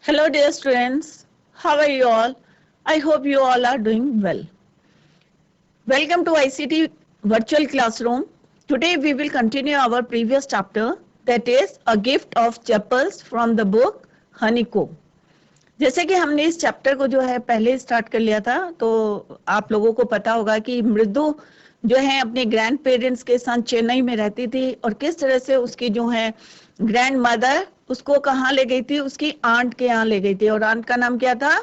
Hello, dear students. How are you all? I hope you all are doing well. Welcome to ICT Virtual Classroom. Today we will continue our previous chapter, that is A Gift of Chapels from the book Honeycomb. जैसे कि हमने इस chapter को जो है पहले start कर लिया था, तो आप लोगों को पता होगा कि मृदु जो है अपने ग्रैंड पेरेंट्स के साथ चेन्नई में रहती थी और किस तरह से उसकी जो है ग्रैंड मदर उसको कहाँ ले गई थी, उसकी आंट के यहाँ ले गई थी। और आंट का नाम क्या था?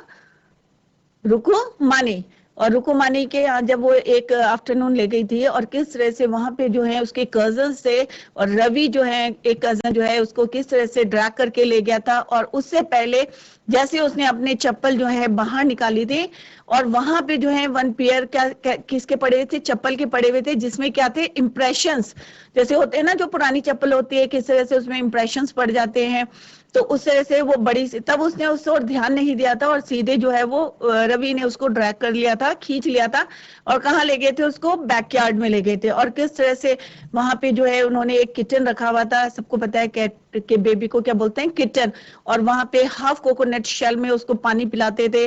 रुकुमानी। और रुकुमानी के यहाँ जब वो एक आफ्टरनून ले गई थी और किस तरह से वहां पे जो है उसके कजन से, और रवि जो है एक कजन जो है उसको किस तरह से ड्रैग करके ले गया था। और उससे पहले जैसे उसने अपने चप्पल जो है बाहर निकाली थी और वहां पे जो है वन पेयर किसके पड़े हुए थे? चप्पल के पड़े हुए थे, जिसमें क्या थे? इंप्रेशंस जैसे होते हैं ना, जो पुरानी चप्पल होती है किस तरह से उसमें इंप्रेशंस पड़ जाते हैं। तो उस तरह से वो बड़ी सी, तब उसने उस और ध्यान नहीं दिया था और सीधे जो है वो रवि ने उसको ड्रैग कर लिया था, खींच लिया था। और कहाँ ले गए थे उसको? बैकयार्ड में ले गए थे। और किस तरह से वहां पे जो है उन्होंने एक किचन रखा हुआ था, सबको पता है कैट के बेबी को क्या बोलते हैं? किचन। और वहां पे हाफ कोकोनट शेल में उसको पानी पिलाते थे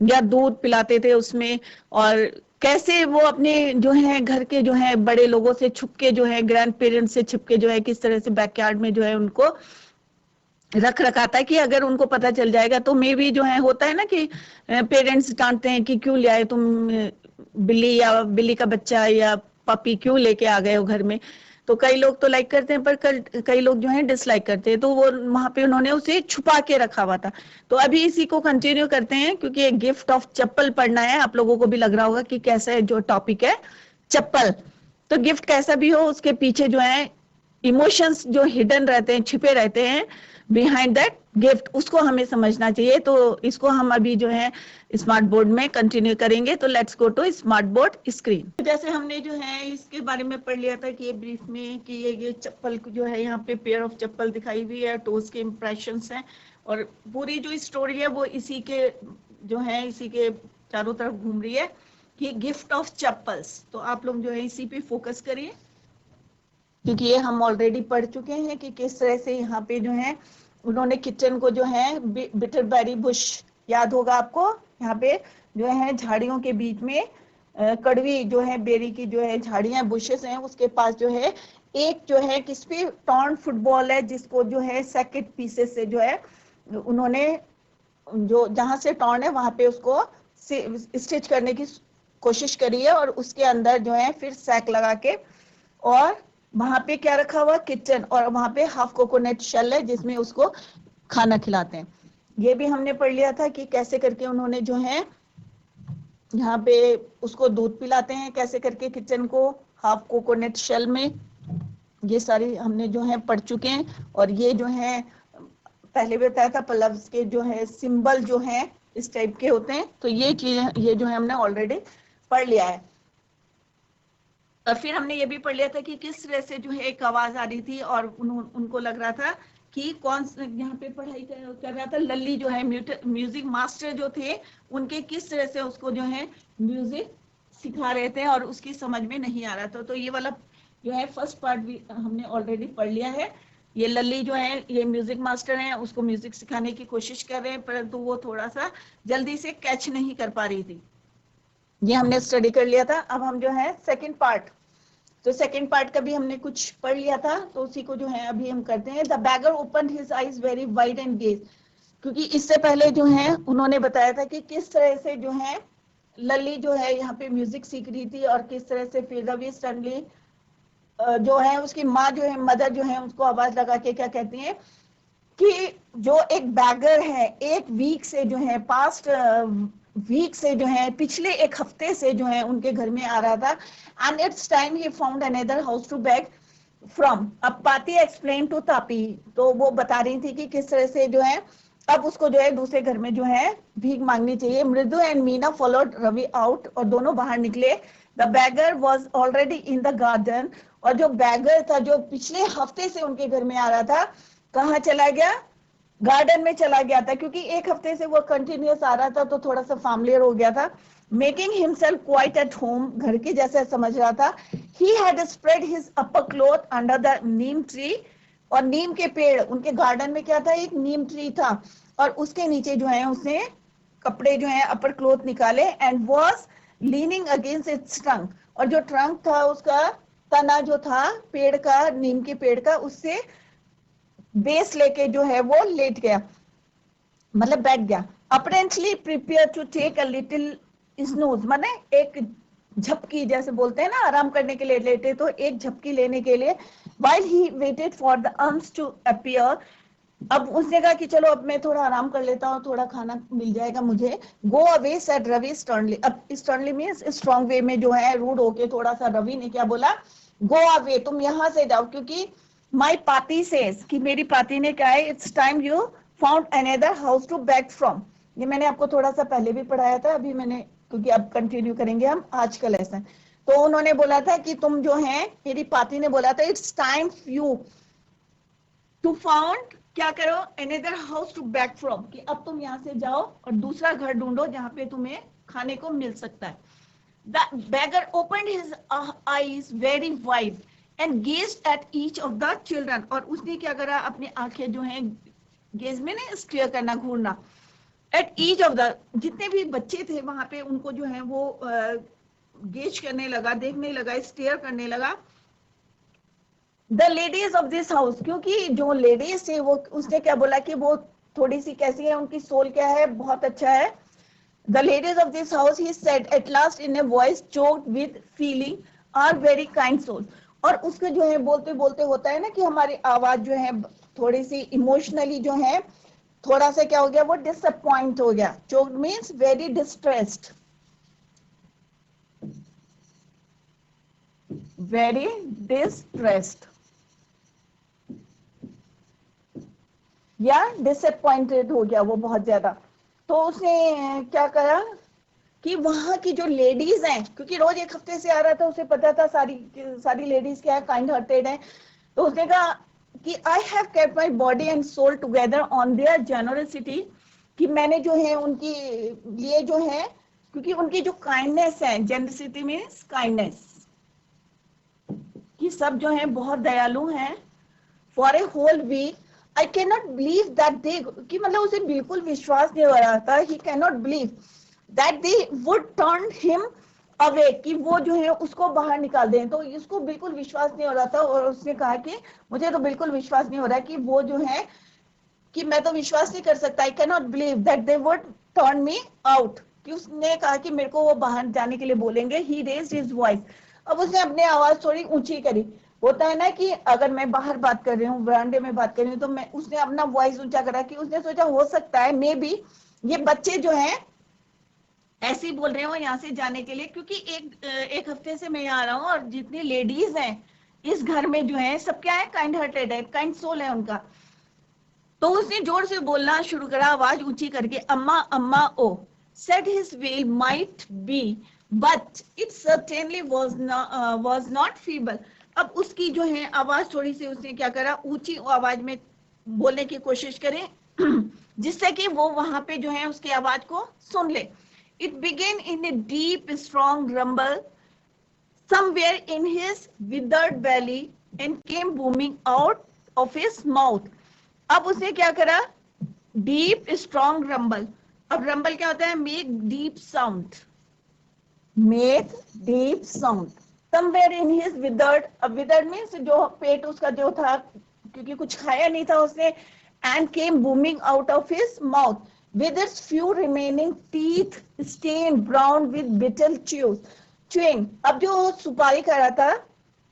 या दूध पिलाते थे उसमें। और कैसे वो अपने जो है घर के जो है बड़े लोगों से छुपके जो है, ग्रैंड पेरेंट्स से छुपके जो है किस तरह से बैकयार्ड में जो है उनको रख रखा था कि अगर उनको पता चल जाएगा तो मे भी जो है, होता है ना कि पेरेंट्स डांटते हैं कि क्यों ले आए तुम बिल्ली, या बिल्ली का बच्चा या पपी क्यों लेके आ गए हो घर में। तो कई लोग तो लाइक करते हैं पर कई लोग जो है डिसलाइक करते हैं। तो वो वहां पे उन्होंने उसे छुपा के रखा हुआ था। तो अभी इसी को कंटिन्यू करते हैं क्योंकि एक गिफ्ट ऑफ चप्पल पढ़ना है। आप लोगों को भी लग रहा होगा कि कैसा है जो टॉपिक है, चप्पल। तो गिफ्ट कैसा भी हो, उसके पीछे जो है इमोशंस जो हिडन रहते हैं, छिपे रहते हैं बिहाइंड दैट गिफ्ट, उसको हमें समझना चाहिए। तो इसको हम अभी जो है स्मार्ट बोर्ड में कंटिन्यू करेंगे। तो let's go to smart board screen. जैसे हमने जो है इसके बारे में पढ़ लिया था कि ये ब्रीफ में कि ये चप्पल जो है, यहाँ पे पेयर ऑफ चप्पल दिखाई हुई है, टोज के इंप्रेशंस हैं। और पूरी जो स्टोरी है वो इसी के जो है इसी के चारों तरफ घूम रही है कि गिफ्ट ऑफ चप्पल्स। तो आप लोग जो है इसी पे फोकस करिए क्योंकि ये हम ऑलरेडी पढ़ चुके हैं कि किस तरह से यहाँ पे जो है उन्होंने किचन को जो है बिटरबेरी बुश, याद होगा आपको, यहाँ पे जो है झाड़ियों के बीच में कड़वी जो है बेरी की जो है झाड़ियां बुशेस हैं, उसके पास जो है एक जो है किस पे टॉर्न फुटबॉल है, जिसको जो है सेकेंड पीसेस से जो है उन्होंने जो जहां से टॉर्न है वहां पे उसको स्टिच करने की कोशिश करी है। और उसके अंदर जो है फिर सैक लगा के, और वहां पे क्या रखा हुआ? किचन। और वहां पे हाफ कोकोनट शेल है जिसमें उसको खाना खिलाते हैं। ये भी हमने पढ़ लिया था कि कैसे करके उन्होंने जो है यहाँ पे उसको दूध पिलाते हैं, कैसे करके किचन को हाफ कोकोनट शेल में। ये सारी हमने जो है पढ़ चुके हैं। और ये जो है पहले भी बताया था पल्लव्स के जो है सिंबल जो है इस टाइप के होते हैं। तो ये चीजें ये जो है हमने ऑलरेडी पढ़ लिया है। और फिर हमने ये भी पढ़ लिया था कि किस तरह से जो है एक आवाज आ रही थी और उनको लग रहा था कि कौन यहाँ पे पढ़ाई कर रहा था। लल्ली जो है म्यूजिक मास्टर जो थे, उनके किस तरह से उसको जो है म्यूजिक सिखा रहे थे और उसकी समझ में नहीं आ रहा था। तो ये वाला जो है फर्स्ट पार्ट भी हमने ऑलरेडी पढ़ लिया है। ये लल्ली जो है ये म्यूजिक मास्टर है, उसको म्यूजिक सिखाने की कोशिश कर रहे हैं परंतु वो थोड़ा सा जल्दी से कैच नहीं कर पा रही थी। ये हमने स्टडी कर लिया था। अब हम जो है सेकंड पार्ट, तो सेकंड पार्ट का भी हमने कुछ पढ़ लिया था, तो उसी को जो है अभी हम करते हैं। The bagger open his eyes very wide and gauge, क्योंकि इससे पहले जो है उन्होंने बताया था कि किस तरह से जो है लल्ली जो है यहाँ पे म्यूजिक सीख रही थी और किस तरह से फिर रवि स्टनली जो है उसकी माँ जो है मदर जो है उसको आवाज लगा के क्या कहती है कि जो एक बैगर है एक वीक से जो है पास्ट वीक से जो है पिछले एक हफ्ते से जो है उनके घर में आ रहा था। And it's time he found another house to beg from. अब पाती एक्सप्लेन टू तापी, तो वो बता रही थी कि किस तरह से जो है अब उसको जो है दूसरे घर में जो है भीख मांगनी चाहिए। Mridu and Meena followed Ravi out, और दोनों बाहर निकले। The beggar was already in the garden, और जो बैगर था जो पिछले हफ्ते से उनके घर में आ रहा था, कहाँ चला गया? गार्डन में चला गया था, क्योंकि एक हफ्ते से वो कंटिन्यूस आ रहा था तो थोड़ा सा फैमिलियर हो गया था। Making himself quite at home, घर के जैसे समझ रहा था। He had spread his upper cloth under the Neem tree और नीम के पेड़, उनके गार्डन में क्या था, एक नीम ट्री था, और उसके नीचे जो है उसने कपड़े जो है अपर क्लोथ निकाले, and was leaning against it's trunk, और जो ट्रंक था उसका तना जो था पेड़ का, नीम के पेड़ का, उससे बेस लेके जो है वो लेट गया, मतलब बैठ गया। Apparently prepare to take a little snooze, माने एक झपकी, जैसे बोलते हैं ना आराम करने के लिए लेटे, तो एक झपकी लेने के लिए, while he waited for the arms to appear, अब उसने कहा कि चलो अब मैं थोड़ा आराम कर लेता हूँ, थोड़ा खाना मिल जाएगा मुझे। Go away said Ravi sternly, अब स्टर्नली मींस स्ट्रॉन्ग वे में जो है, रूड होके थोड़ा सा रवि ने क्या बोला, गो अवे, तुम यहाँ से जाओ, क्योंकि माई पाती सेज, कि मेरी पाती ने क्या है, it's time you found another house to beg from. ये मैंने आपको थोड़ा सा पहले भी पढ़ाया था, अभी मैंने, क्योंकि अब कंटिन्यू करेंगे हम आज का लेसन। तो उन्होंने बोला था कि तुम जो है, मेरी पाती ने बोला था, it's time you to found, क्या करो, another house to beg from, कि अब तुम यहाँ से जाओ और दूसरा घर ढूंढो जहां पे तुम्हें खाने को मिल सकता है। The beggar opened his eyes very wide and gazed at each of the children, और उसने क्या करा, अपनी आंखें जो हैं, गेज में ना स्टेयर करना, घूरना, एट ईच ऑफ द, जितने भी बच्चे थे वहां पे, उनको जो है वो गेज करने लगा, देखने लगा, स्टेयर करने लगा। The ladies of this house, क्योंकि जो लेडीज थे वो, उसने क्या बोला कि वो थोड़ी सी कैसी है, उनकी सोल क्या है, बहुत अच्छा है। The ladies of this house, he said at last in a voice choked with feeling, are very kind souls. और उसके जो है बोलते बोलते होता है ना कि हमारी आवाज जो है थोड़ी सी इमोशनली जो है, थोड़ा सा क्या हो गया, वो डिसअपॉइंट हो गया। Choked means very distressed, very distressed या डिसअपॉइंटेड हो गया वो बहुत ज्यादा। तो उसने क्या करा कि वहां की जो लेडीज हैं, क्योंकि रोज एक हफ्ते से आ रहा था, उसे पता था सारी लेडीज क्या है, काइंड हार्टेड है, तो उसने कहा कि I have kept my body and soul together on their generosity, कि मैंने जो है उनकी लिए जो है, क्योंकि उनकी जो काइंडनेस है, जेनरसिटी मीन्स काइंडनेस, कि सब जो है बहुत दयालु हैं, for a whole week I can not believe that they, कि मतलब उसे बिल्कुल विश्वास नहीं हो रहा था, he can not believe that they would turn him away, कि वो जो है उसको बाहर निकाल दें। तो इसको बिल्कुल विश्वास नहीं हो रहा था, और उसने कहा कि मुझे तो बिल्कुल विश्वास नहीं हो रहा कि वो जो है, कि मैं तो विश्वास नहीं कर सकता, आई can not believe that they would turn me out, कि उसने कहा कि मेरे को वो बाहर जाने के लिए बोलेंगे। ही रेज्ड हिज वॉइस, अब उसने अपनी आवाज थोड़ी ऊंची करी। होता है ना कि अगर मैं बाहर बात कर रही हूँ, बरामदे में बात कर रही हूँ, तो मैं, उसने अपना वॉइस ऊंचा करा, कि उसने सोचा हो सकता है मे बी ये बच्चे जो हैं ऐसे ही बोल रहे हो यहाँ से जाने के लिए, क्योंकि एक हफ्ते से मैं यहाँ आ रहा हूँ, और जितनी लेडीज हैं इस घर में जो है, सब क्या है, काइंड हार्टेड है, काइंड सोल है उनका। तो उसने जोर से बोलना शुरू करा, आवाज ऊंची करके, अम्मा अम्मा ओ, said his will might be but it certainly was not feeble। अब उसकी जो है आवाज थोड़ी सी, उसने क्या करा, ऊंची आवाज में बोलने की कोशिश करें, जिससे कि वो वहां पे जो है उसकी आवाज को सुन ले। It began in a deep strong rumble somewhere in his withered belly and came booming out of his mouth। अब उसने क्या करा, डीप स्ट्रॉन्ग रंबल। अब रंबल क्या होता है, make deep sound, make deep sound somewhere in his withered. अब withered means जो पेट उसका जो था, क्योंकि कुछ खाया नहीं था उसने, and came booming out of his mouth with its few remaining teeth stained brown with bitter chewing। अब जो सुपारी खा रहा था,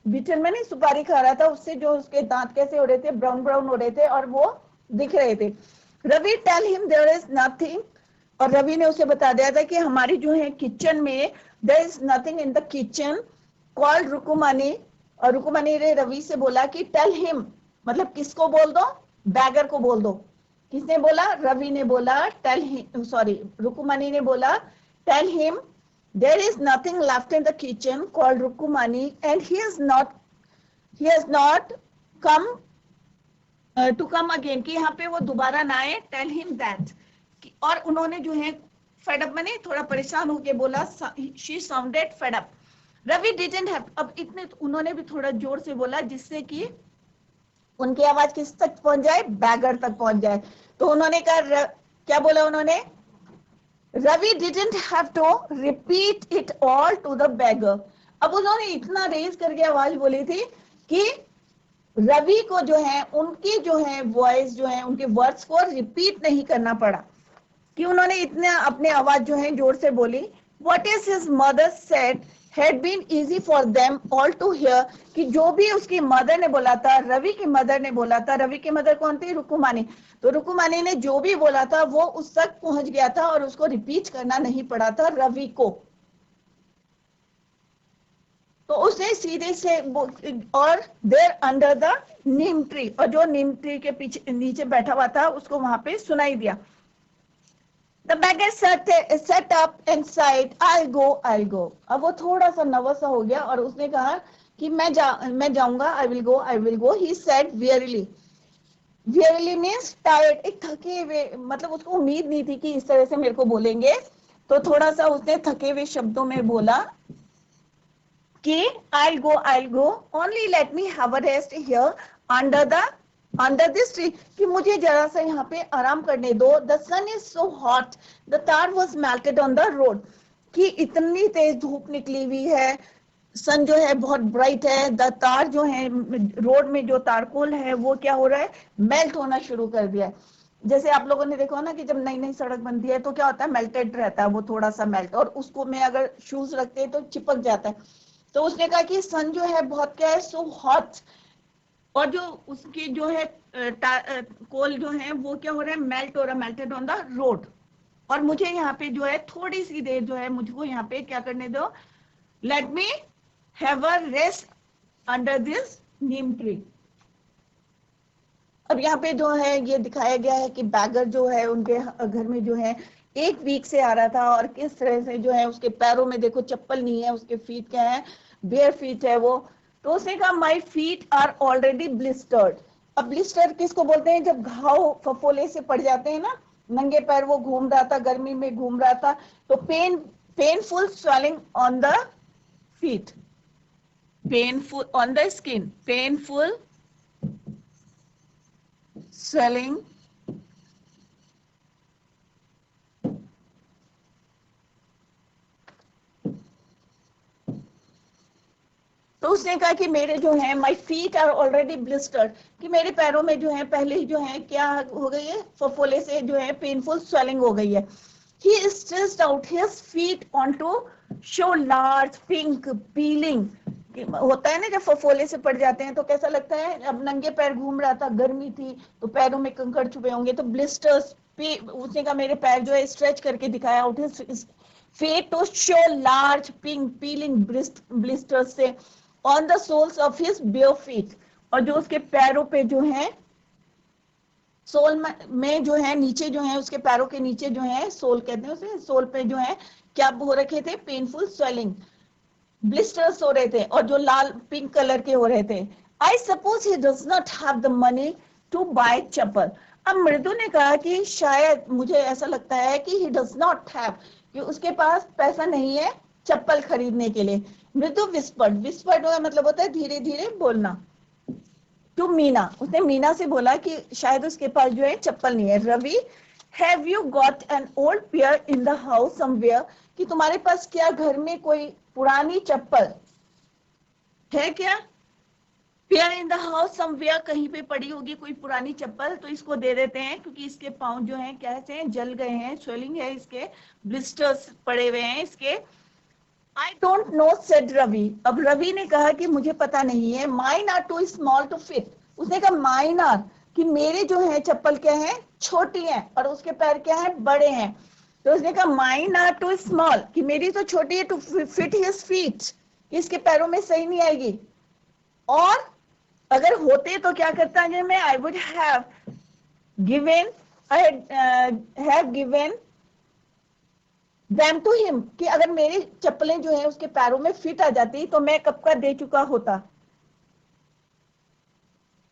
बिटर में नहीं, सुपारी खा रहा था, उससे जो उसके दांत कैसे हो रहे थे, ब्राउन ब्राउन हो रहे थे, और वो दिख रहे थे। Ravi tell him there is nothing, और रवि ने उसे बता दिया था कि हमारी जो है किचन में, there is nothing in the kitchen called Rukmani. और रुकुमानी ने रवि से बोला कि टेल हिम, मतलब किसको बोल दो, बैगर को बोल दो। किसने बोला, रवि ने बोला, टेल हिम, सॉरी रुकुमानी ने बोला, tell him there is nothing left in the kitchen called Rukumani and he has not come to come again, कि यहाँ पे वो दोबारा ना आए। tell him that, और उन्होंने जो है fed up मैंने थोड़ा परेशान होके बोला, she sounded fed up। Ravi didn't have, अब इतने उन्होंने भी थोड़ा जोर से बोला जिससे कि उनकी आवाज किस तक पहुंच जाए, बैगर तक पहुंच जाए। तो उन्होंने कहा, क्या बोला उन्होंने, Ravi didn't have to repeat it all to the beggar. अब उन्होंने इतना रेज करके आवाज बोली थी कि रवि को जो है उनकी जो है वॉइस जो है उनके वर्ड्स को रिपीट नहीं करना पड़ा, कि उन्होंने इतने अपने आवाज जो है जोर से बोली। What is his mother said had been easy for them all to hear, कि जो भी उसकी मदर ने बोला था, रवि की मदर ने बोला था, रवि की मदर कौन थी, रुकुमानी, तो रुकुमानी ने जो भी बोला था वो उस तक पहुंच गया था और उसको रिपीट करना नहीं पड़ा था रवि को। तो उसने सीधे से और देर अंडर द नीम ट्री, और जो नीम ट्री के पीछे नीचे बैठा हुआ था उसको वहां पे सुनाई दिया। The beggar set up and sighed, I'll go, I'll go. अब वो थोड़ा सा नर्वस हो गया और उसने कहा कि मैं जाऊंगा, I will go, I will go. He said wearily. Wearily means tired, एक थके हुए, मतलब उसको उम्मीद नहीं थी कि इस तरह से मेरे को बोलेंगे, तो थोड़ा सा उसने थके हुए शब्दों में बोला कि I'll go, only let me have a rest here under this tree, कि मुझे जरा सा यहाँ पे आराम करने दो। The sun is so hot, the tar was melted on the road, कि इतनी तेज धूप निकली हुई है, सन जो है बहुत ब्राइट है, द तार जो है रोड में जो तारकोल है वो क्या हो रहा है, मेल्ट होना शुरू कर दिया है। जैसे आप लोगों ने देखा ना कि जब नई नई सड़क बनती है तो क्या होता है, मेल्टेड रहता है वो थोड़ा सा मेल्ट, और उसको में अगर शूज रखते हैं तो चिपक जाता है। तो उसने कहा कि सन जो है बहुत क्या है, सो हॉट, और जो उसकी जो है कोल जो है वो क्या हो रहा है, मेल्ट हो रहा है, मेल्टेड ऑन द रोड, और मुझे यहाँ पे जो है थोड़ी सी देर जो है मुझको यहाँ पे क्या करने दो, let me have a rest under this Neem tree. अब यहाँ पे जो है ये दिखाया गया है कि बैगर जो है उनके घर में जो है एक वीक से आ रहा था, और किस तरह से जो है उसके पैरों में देखो चप्पल नहीं है, उसके फीट क्या है, बेयर फीट है वो। तो उसने कहा my feet are already blistered. अब ब्लिस्टर किसको बोलते हैं, जब घाव फफोले से पड़ जाते हैं ना, नंगे पैर वो घूम रहा था, गर्मी में घूम रहा था, तो painful swelling on the feet, painful on the skin, painful swelling तो उसने कहा कि मेरे जो है my feet are already blistered, कि मेरे पैरों में जो है पहले ही जो है क्या हो गई है, फफोले से जो है पेनफुल स्वेलिंग हो गई है। He stretched out his feet onto show large pink peeling, होता है ना जब फफोले से पड़ जाते हैं तो कैसा लगता है, अब नंगे पैर घूम रहा था, गर्मी थी तो पैरों में कंकड़ छुपे होंगे, तो ब्लिस्टर्स, उसने कहा मेरे पैर जो है स्ट्रेच करके दिखाया, out his feet to show large pink peeling blisters से on the soles of his bare feet, और जो उसके पैरों पे जो है सोल में जो है नीचे जो है उसके पैरों के नीचे जो है सोल कहते हैं उसे, सोल पे जो है क्या हो रखे थे, पेनफुल स्वेलिंग, ब्लिस्टर्स हो रहे थे, और जो लाल पिंक कलर के हो रहे थे। I suppose he does not have the money to buy chappal. अब मृदु ने कहा कि शायद मुझे ऐसा लगता है कि ही डज नॉट हैव, कि उसके पास पैसा नहीं है चप्पल खरीदने के लिए। मृदु विस्पर्ड मतलब होता है धीरे धीरे बोलना। टू मीना, उसने मीना से बोला कि शायद उसके पास जो है चप्पल नहीं है। Ravi, have you got an old pair in the house somewhere, कि तुम्हारे पास क्या घर में कोई पुरानी चप्पल है क्या, pair in the house somewhere, कहीं पे पड़ी होगी कोई पुरानी चप्पल, तो इसको दे देते हैं क्योंकि इसके पांव जो हैं क्या से जल गए हैं, स्वेलिंग है इसके, ब्लिस्टर्स पड़े हुए हैं इसके। I don't know said Ravi, अब रवि ने कहा कि मुझे पता नहीं है। Mine are too small to fit, उसने कहा माइन आर, कि मेरे जो है चप्पल क्या है, छोटी है, और उसके पैर क्या है, बड़े हैं। तो उसने कहा माइन आर टू स्मॉल, कि मेरी तो छोटी है, टू फिट हिज फीट, इसके पैरों में सही नहीं आएगी, और अगर होते तो क्या करता है मैं, I would have given, I have given them to him, कि अगर मेरी चप्पलें जो है उसके पैरों में फिट आ जाती तो मैं कब का दे चुका होता।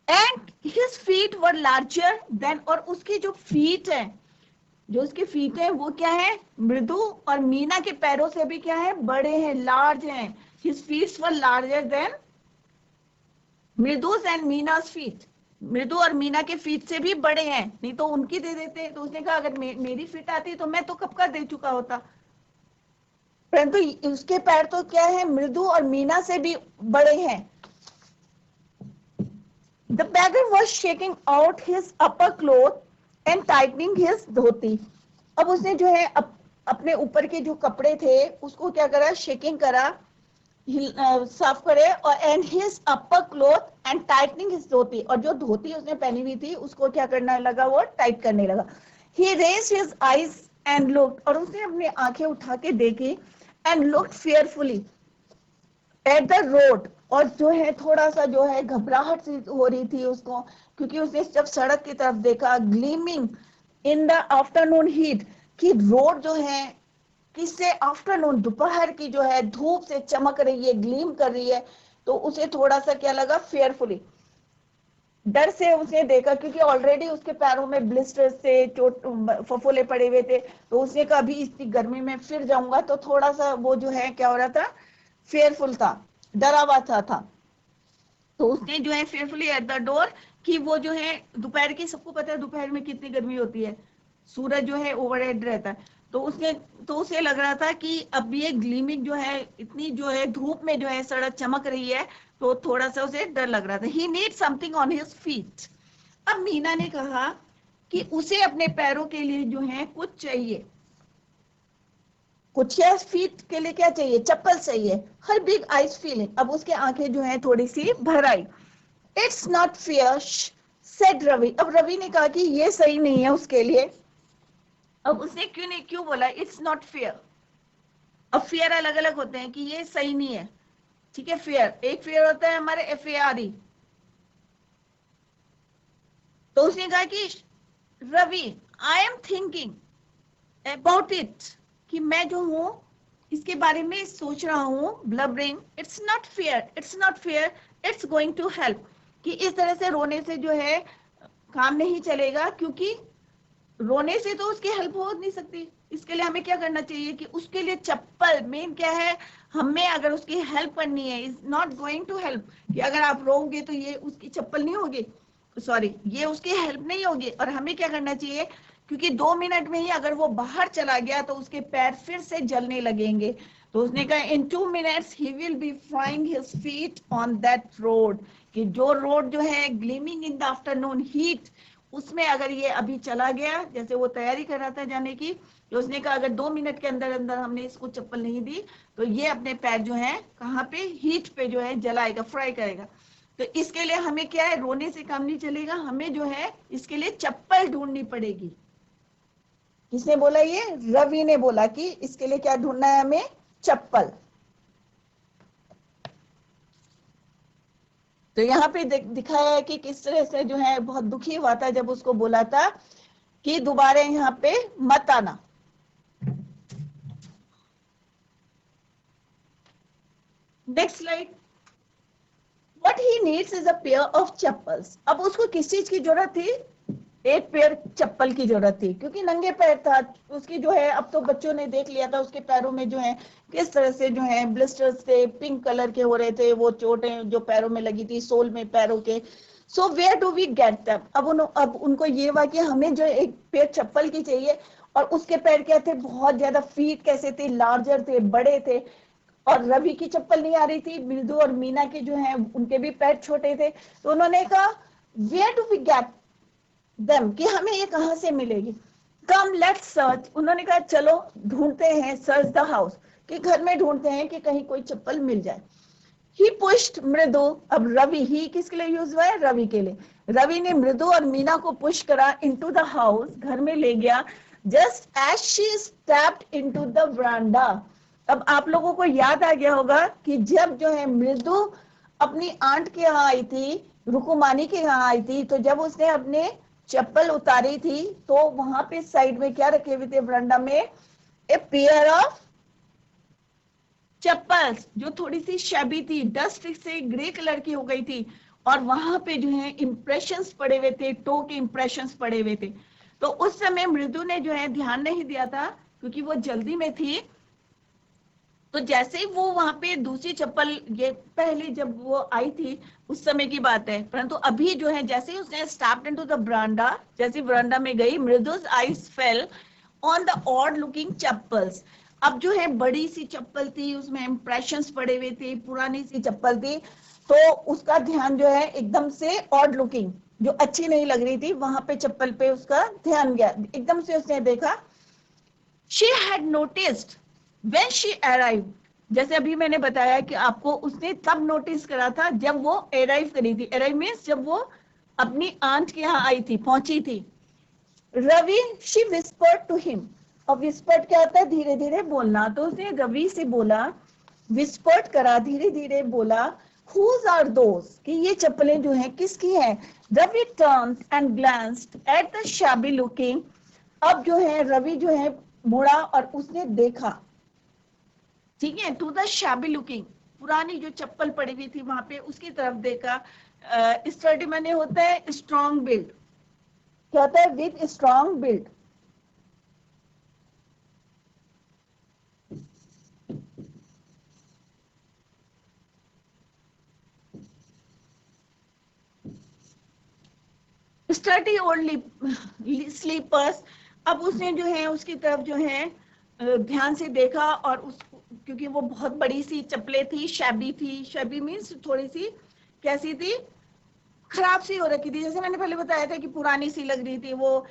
And his feet were larger than, और उसकी जो फीट है, जो उसके फीट है वो क्या है, मृदु और मीना के पैरों से भी क्या है, बड़े हैं, लार्ज हैं। his feet were larger than मृदु's and मीना's feet, मृदु और मीना के फीट से भी बड़े हैं, नहीं तो उनकी दे देते। तो उसने कहा अगर मेरी फीट आती तो मैं तो कब का दे चुका होता, परंतु उसके पैर तो क्या है, मृदु और मीना से भी बड़े हैं। The beggar was shaking out his upper cloth and tightening his धोती। अब उसने जो है अपने ऊपर के जो कपड़े थे उसको क्या करा, शेकिंग करा, साफ करे, और and his upper cloth and tightening his dhoti, और जो धोती उसने पहनी हुई थी उसको क्या करने लगा, वो टाइट करने लगा। He raised his eyes and looked, और उसने अपनी आंखें उठा के देखी, and looked fearfully at the road, और जो है थोड़ा सा जो है घबराहट सी हो रही थी उसको, क्योंकि उसने जब सड़क की तरफ देखा, gleaming in the afternoon heat, कि रोड जो है किससे, आफ्टरनून, दोपहर की जो है धूप से चमक रही है, ग्लीम कर रही है, तो उसे थोड़ा सा क्या लगा, फेयरफुली, डर से उसने देखा, क्योंकि ऑलरेडी उसके पैरों में ब्लिस्टर्स से चोट, फफोले पड़े हुए थे। तो उसने कहा अभी इतनी गर्मी में फिर जाऊंगा, तो थोड़ा सा वो जो है क्या हो रहा था, फेयरफुल था, डरा हुआ था। तो उसने जो है फेयरफुली एट द डोर, कि वो जो है दोपहर की, सबको पता है दोपहर में कितनी गर्मी होती है, सूरज जो है ओवरहेड रहता है, तो उसे लग रहा था कि अब ये ग्लीमिंग जो है, इतनी जो है धूप में जो है सड़क चमक रही है, तो थोड़ा सा उसे डर लग रहा था। He need something on his feet. अब मीना ने कहा कि उसे अपने पैरों के लिए जो है कुछ चाहिए, कुछ या फीट के लिए क्या चाहिए, चप्पल चाहिए। हर बिग आइज फीलिंग, अब उसके आंखें जो है थोड़ी सी भर आई। It's not fair said Ravi. अब रवि ने कहा कि ये सही नहीं है उसके लिए। अब उसने क्यों बोला इट्स नॉट फेयर। अब फेयर अलग अलग होते हैं, कि ये सही नहीं है, ठीक है। फेयर, एक फेयर होता है हमारे FARE। तो उसने कहा कि Ravi, I am thinking about it, कि मैं जो हूं इसके बारे में सोच रहा हूं, blubbering, it's not fair, it's not fair, it's going to help, कि इस तरह से रोने से जो है काम नहीं चलेगा, क्योंकि रोने से तो उसकी हेल्प हो नहीं सकती। इसके लिए हमें क्या करना चाहिए, कि उसके लिए चप्पल, मेन क्या है, हमें अगर उसकी हेल्प करनी है, is not going to help, कि अगर आप रोगे तो ये उसकी चप्पल नहीं होगी, सॉरी, ये उसकी हेल्प नहीं होगी। और हमें क्या करना चाहिए, क्योंकि 2 मिनट में ही अगर वो बाहर चला गया तो उसके पैर फिर से जलने लगेंगे। तो उसने कहा इन 2 minutes he will be frying his feet on that road, कि जो रोड जो है gleaming in the afternoon heat, उसमें अगर ये अभी चला गया, जैसे वो तैयारी कर रहा था जाने की, तो उसने कहा अगर 2 मिनट के अंदर अंदर हमने इसको चप्पल नहीं दी तो ये अपने पैर जो है कहाँ पे, हीट पे जो है जलाएगा, फ्राई करेगा। तो इसके लिए हमें क्या है, रोने से काम नहीं चलेगा, हमें जो है इसके लिए चप्पल ढूंढनी पड़ेगी। किसने बोला, ये रवि ने बोला कि इसके लिए क्या ढूंढना है हमें, चप्पल। तो यहाँ पे दिखाया है कि किस तरह से जो है बहुत दुखी हुआ था जब उसको बोला था कि दोबारा यहाँ पे मत आना। Next slide. What he needs is a pair of chappals. अब उसको किस चीज की जरूरत थी, एक पेयर चप्पल की जरूरत थी, क्योंकि नंगे पैर था उसकी जो है। अब तो बच्चों ने देख लिया था उसके पैरों में जो है किस तरह से जो है ब्लिस्टर्स थे, पिंक कलर के हो रहे थे, वो चोटें जो पैरों में लगी थी, सोल में पैरों के। So where do we get them. अब उनको ये हुआ कि हमें जो एक पेयर चप्पल की चाहिए, और उसके पैर क्या थे, बहुत ज्यादा, फीट कैसे थे, लार्जर थे, बड़े थे। और रवि की चप्पल नहीं आ रही थी, मृदु और मीना के जो है उनके भी पैर छोटे थे। तो उन्होंने कहा where do we get them, कि हमें ये कहां से मिलेगी। कम लेट्स सर्च, उन्होंने कहा चलो ढूंढते हैं, सर्च द हाउस, कि घर में ढूंढते हैं कि कहीं कोई चप्पल मिल जाए। ही पुश्ड मृदु। अब रवि, ही किसके लिए यूज हुआ है, रवि के लिए। रवि ने मृदु और मीना को पुश करा इनटू द हाउस, घर में ले गया। Just as she stepped into the veranda. अब आप लोगों को याद आ गया होगा कि जब जो है मृदु अपनी आंट के यहाँ आई थी, रुकुमानी के यहाँ आई थी, तो जब उसने अपने चप्पल उतारी थी तो वहां पे साइड में क्या रखे हुए थे, वरांडा में, ए पेयर ऑफ चप्पल्स, जो थोड़ी सी शैबी थी, डस्ट से ग्रे कलर की हो गई थी, और वहां पे जो है इंप्रेशंस पड़े हुए थे, टो के इंप्रेशंस पड़े हुए थे। तो उस समय मृदु ने जो है ध्यान नहीं दिया था, क्योंकि वो जल्दी में थी। तो जैसे ही वो वहां पे दूसरी चप्पल, ये पहले जब वो आई थी उस समय की बात है, परंतु अभी जो है जैसे ही उसने स्टेप्ड इनटू द बरांडा, जैसे बरांडा में गई, मृदु's eyes fell on the odd looking chappals. अब जो है बड़ी सी चप्पल थी, उसमें इंप्रेशंस पड़े हुए थे, पुरानी सी चप्पल थी, तो उसका ध्यान जो है एकदम से ऑड लुकिंग, जो अच्छी नहीं लग रही थी, वहां पे चप्पल पे उसका ध्यान गया। एकदम से उसने देखा, she had noticed when she arrived, जैसे अभी मैंने बताया कि आपको उसने तब नोटिस करा था जब वो अराइव करी थी। अराइव मीन्स जब वो अपनी आंट के यहाँ आई थी, पहुंची थी। Ravi, she whispered to him. और विस्पर्ड क्या होता है? धीरे धीरे बोलना। तो उसने रवि से बोला, विस्पर्ड करा, धीरे धीरे बोला, हुज आर दोस, कि ये चप्पलें जो हैं किसकी हैं? Ravi turned and glanced at the shabby looking. अब जो है रवि जो है मुड़ा और उसने देखा, ठीक है, टू द शैबी लुकिंग, पुरानी जो चप्पल पड़ी हुई थी वहां पे उसकी तरफ देखा। स्टर्डी मैंने होता है स्ट्रॉन्ग बिल्ड, क्या होता है? With strong build. Sturdy old slippers. अब उसने जो है उसकी तरफ जो है ध्यान से देखा, और उस, क्योंकि वो बहुत बड़ी सी चप्पलें थी, शैबी थी, शैबी मीन्स थोड़ी सी कैसी थी? खराब सी हो रखी थी, जैसे मैंने पहले बताया था कि पुरानी सी लग रही थी वो।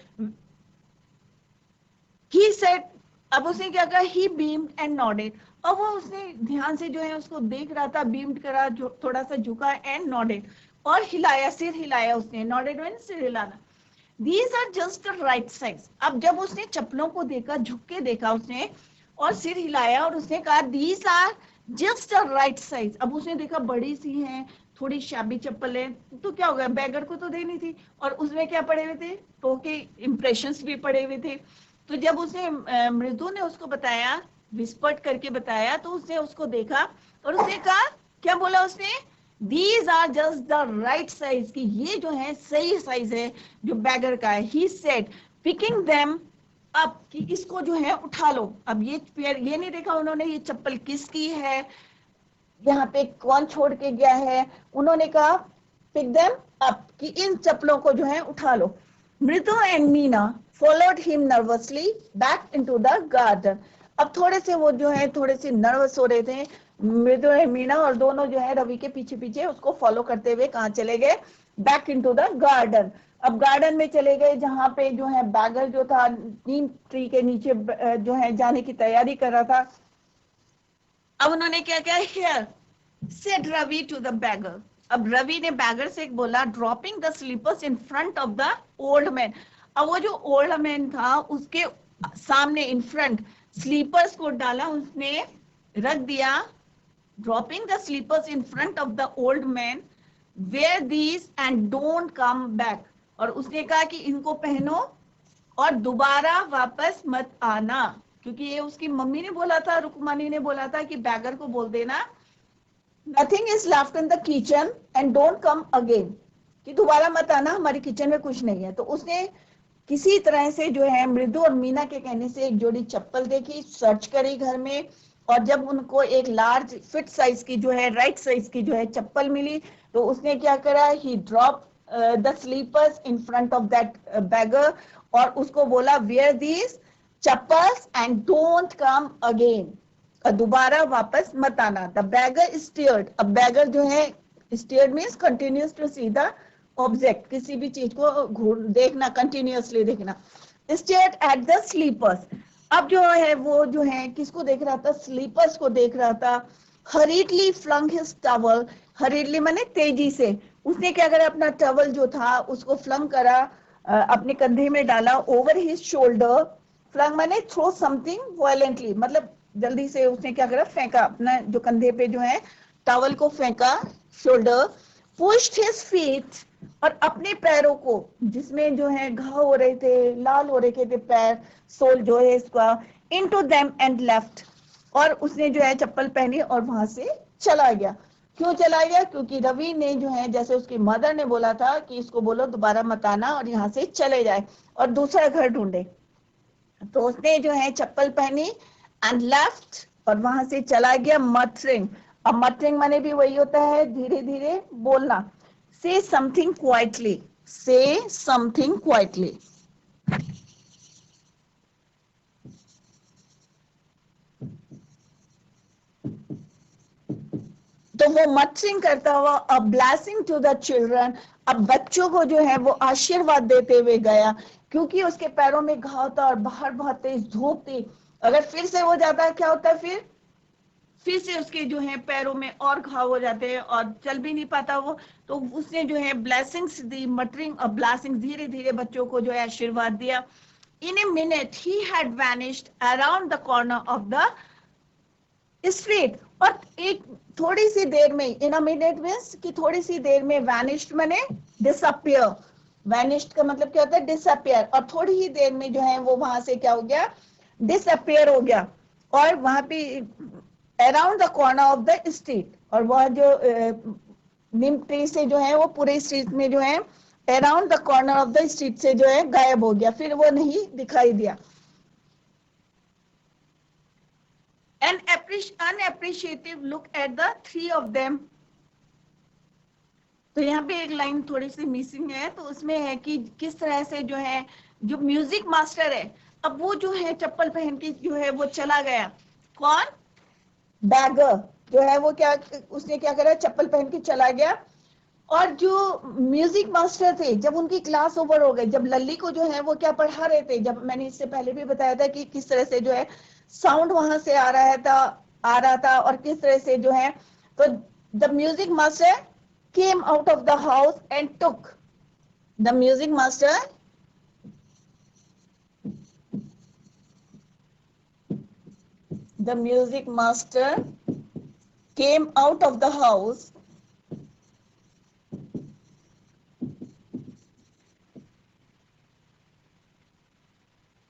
ही सेड, अब उसने क्या कहा? ही बीम्ड एंड नॉडेड। अब वो उसने ध्यान से जो है उसको देख रहा था, बीम्ड करा, जो थोड़ा सा झुका, एंड नॉडेड, और हिलाया, सिर हिलाया उसने। नॉडेड मीन सिर हिलाना। These are just the right size. अब जब उसने चप्पलों को देखा, झुक के देखा उसने, और सिर हिलाया, और उसने कहा these are just the right size. अब उसने देखा बड़ी सी है, थोड़ी शाबी चप्पल है, तो क्या हो गया? बैगर को तो देनी थी, और उसमें क्या पड़े हुए थे? तो के इंप्रेशंस भी पड़े हुए थे। तो जब उसने मृदु ने उसको बताया, विस्पर्ट करके बताया, तो उसने उसको देखा और उसने कहा, क्या बोला उसने? These are just the right size, कि ये जो है सही साइज है जो बैगर का है। He said, picking them up, कि इसको जो है उठा लो। अब ये नहीं देखा उन्होंने ये चप्पल किसकी है, यहाँ पे कौन छोड़ के गया है। उन्होंने कहा पिक देम अप, कि इन चप्पलों को जो है उठा लो। मृदु and Meena followed him nervously back into the garden. अब थोड़े से वो जो है थोड़े से नर्वस हो रहे थे, मृदु एंड मीना, और दोनों जो है रवि के पीछे पीछे उसको फॉलो करते हुए कहाँ चले गए? Back into the garden. अब गार्डन में चले गए, जहाँ पे जो है बैगर जो था नीम ट्री के नीचे जो है जाने की तैयारी कर रहा था। अब उन्होंने क्या किया? Here said Ravi to the beggar. अब रवि ने बैगर से बोला, dropping the slippers in front of the old man. अब वो जो ओल्ड मैन था उसके सामने, इन फ्रंट, स्लीपर्स को डाला उसने, रख दिया। Dropping the slippers in front of the old man, wear these and don't come back. और उसने कहा कि इनको पहनो और दोबारा वापस मत आना, क्योंकि ये उसकी मम्मी ने बोला था, रुकमानी ने बोला था कि बैगर को बोल देना, nothing is left in the kitchen and don't come again, कि दोबारा मत आना, हमारी किचन में कुछ नहीं है। तो उसने किसी तरह से जो है मृदु और मीना के कहने से एक जोड़ी चप्पल देखी, सर्च करी घर में, और जब उनको एक लार्ज फिट साइज की जो है, राइट साइज की जो है चप्पल मिली, तो उसने क्या करा? He drop the slippers in front of that beggar, और उसको बोला, wear these chappals and don't come again, दोबारा वापस मत आना। The beggar stared. अब बैगर जो है, stared means continues to see the object, किसी भी चीज को देखना, कंटिन्यूअसली देखना। Stared at the slippers. अब जो है वो जो है किसको देख रहा था? स्लीपर्स को देख रहा था। Hurriedly flung his towel. Hurriedly माने तेजी से। उसने क्या करा? अपना टॉवल जो था उसको फ्लंग करा, अपने कंधे में डाला, ओवर हिज शोल्डर। फ्लंग माने थ्रो समथिंग वायलेंटली, मतलब जल्दी से उसने क्या करा? फेंका, अपना जो कंधे पे जो है टॉवल को फेंका, शोल्डर। पुश्ड हिज फीट, और अपने पैरों को, जिसमें जो है घाव हो रहे थे, लाल हो रहे थे पैर, सोल जो है इसका, इनटू देम एंड लेफ्ट, और उसने जो है चप्पल पहनी और वहां से चला गया। क्यों चला गया? क्योंकि रवि ने जो है, जैसे उसकी मदर ने बोला था कि इसको बोलो दोबारा मत आना और यहाँ से चले जाए और दूसरा घर ढूंढे। तो उसने जो है चप्पल पहनी एंड लेफ्ट और वहां से चला गया मटरिंग। अब मटरिंग माने भी वही होता है धीरे धीरे बोलना। Say something quietly, say something quietly. तो वो मटरिंग करता हुआ a blessing to the children, अब बच्चों को जो है वो आशीर्वाद देते हुए गया, क्योंकि उसके पैरों में घाव था और बाहर बहुत तेज धूप थी। अगर फिर से हो जाता है क्या होता है, फिर से उसके जो है पैरों में और घाव हो जाते हैं और चल भी नहीं पाता वो। तो उसने जो है ब्लेसिंग्स दी, मटरिंग और ब्लेसिंग, धीरे धीरे बच्चों को जो है आशीर्वाद दिया। In a minute he had vanished around the corner of the street, और एक थोड़ी सी देर में, इन अ मिनट मींस कि थोड़ी सी देर में, वैनिश्ड माने डिसअपियर, वैनिश्ड का मतलब क्या होता है डिसअपियर, और थोड़ी ही देर में जो है वो वहां से क्या हो गया, डिसअपियर हो गया। और वहां पे around the corner of the street, और वह जो नीम ट्री से जो है वो पूरे स्ट्रीट में जो है around the corner of the street से जो है गायब हो गया, फिर वो नहीं दिखाई दिया। An unappreciative look at the three of them. तो यहाँ पे एक लाइन थोड़ी सी मिसिंग है, तो उसमें है कि किस तरह से जो है जो म्यूजिक मास्टर है, अब वो जो है चप्पल पहन के जो है वो चला गया। कौन? बैगर जो है वो क्या, उसने क्या करा, चप्पल पहन के चला गया। और जो म्यूजिक मास्टर थे, जब उनकी क्लास ओवर हो गई, जब लल्ली को जो है वो क्या पढ़ा रहे थे, जब मैंने इससे पहले भी बताया था कि किस तरह से जो है साउंड वहां से आ रहा था और किस तरह से जो है, तो the music master came out of the house and took, the music master came out of the house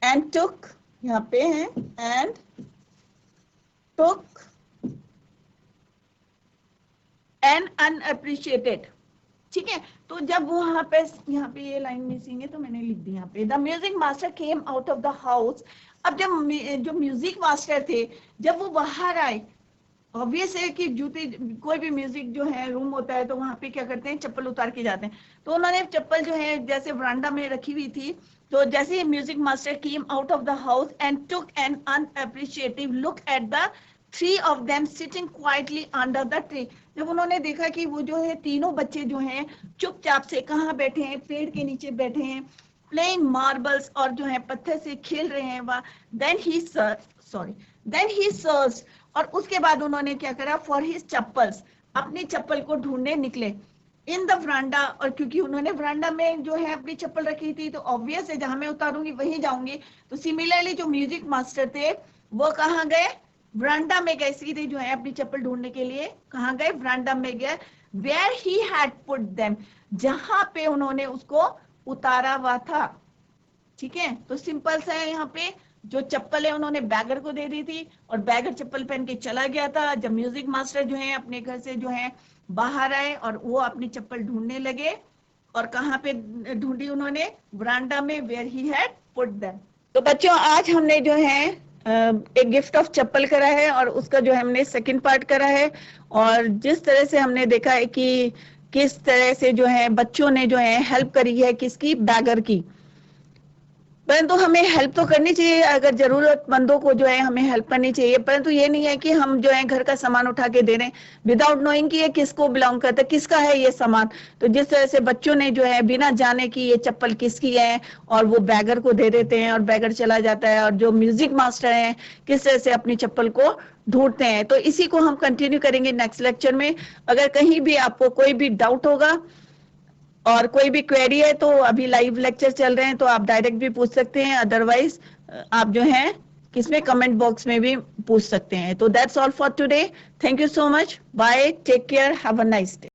and took, यहाँ पे है and took an unappreciated, ठीक है। तो जब वहां पे, यहाँ पे ये लाइन मिसिंग है तो मैंने लिख दी यहाँ पे, the music master came out of the house. अब जब जो म्यूजिक मास्टर थे जब वो बाहर आए, ऑब्वियस है कि जूते, कोई भी म्यूजिक जो है रूम होता है तो वहां पे क्या करते हैं, चप्पल उतार के जाते हैं। तो उन्होंने चप्पल जो है जैसे वरांडा में रखी हुई थी, तो जैसे ही music master came out of the house and took an unappreciative look at the three of them sitting quietly under the tree, जब उन्होंने देखा कि वो जो है तीनों बच्चे जो हैं चुपचाप से कहाँ बैठे हैं, पेड़ के नीचे बैठे हैं, प्लेइंग मार्बल्स, और जो है पत्थर से खेल रहे हैं वह, देन ही सर्च, और उसके बाद उन्होंने क्या करा, फॉर हिज चप्पल्स, अपनी चप्पल को ढूंढने निकले इन द वरांडा, और क्योंकि उन्होंने वरांडा में जो है अपनी चप्पल रखी थी तो ऑब्वियस है जहां मैं उतारूंगी वहीं जाऊंगी। तो सिमिलरली जो म्यूजिक मास्टर थे वो कहाँ गए, वरांडा में गए, सीधे जो है अपनी चप्पल ढूंढने के लिए कहाँ गए, वरांडा में गए। Where he had put them, जहां पे उन्होंने उसको उतारा हुआ था, ठीक है। तो सिंपल सा है, यहाँ पे जो चप्पल है उन्होंने बैगर को दे दी थी और बैगर चप्पल पहन के चला गया था। जब म्यूजिक मास्टर जो है अपने घर से जो है बाहर आए और वो अपनी चप्पल ढूंढने लगे, और कहाँ पे ढूंढी उन्होंने, वरांडा में, where he had put them. तो बच्चों आज हमने जो है एक गिफ्ट ऑफ चप्पल करा है और उसका जो है हमने सेकंड पार्ट करा है, और जिस तरह से हमने देखा है कि किस तरह से जो है बच्चों ने जो है हेल्प करी है, किसकी, बैगर की। परंतु हमें हेल्प तो करनी चाहिए, अगर जरूरतमंदों को जो है हमें हेल्प करनी चाहिए, परंतु ये नहीं है कि हम जो है घर का सामान उठा के दे रहे हैं विदाउट नोइंग कि ये किसको बिलोंग करता है, किसका है ये सामान। तो जिस तरह से बच्चों ने जो है बिना जाने कि ये चप्पल किसकी है और वो बैगर को दे देते हैं और बैगर चला जाता है, और जो म्यूजिक मास्टर हैं किस तरह से अपनी चप्पल को ढूंढते हैं। तो इसी को हम कंटिन्यू करेंगे नेक्स्ट लेक्चर में। अगर कहीं भी आपको कोई भी डाउट होगा और कोई भी क्वेरी है तो अभी लाइव लेक्चर चल रहे हैं तो आप डायरेक्ट भी पूछ सकते हैं, अदरवाइज आप जो है किसमें कमेंट बॉक्स में भी पूछ सकते हैं। तो that's all for today, thank you so much, bye, take care, have a nice day.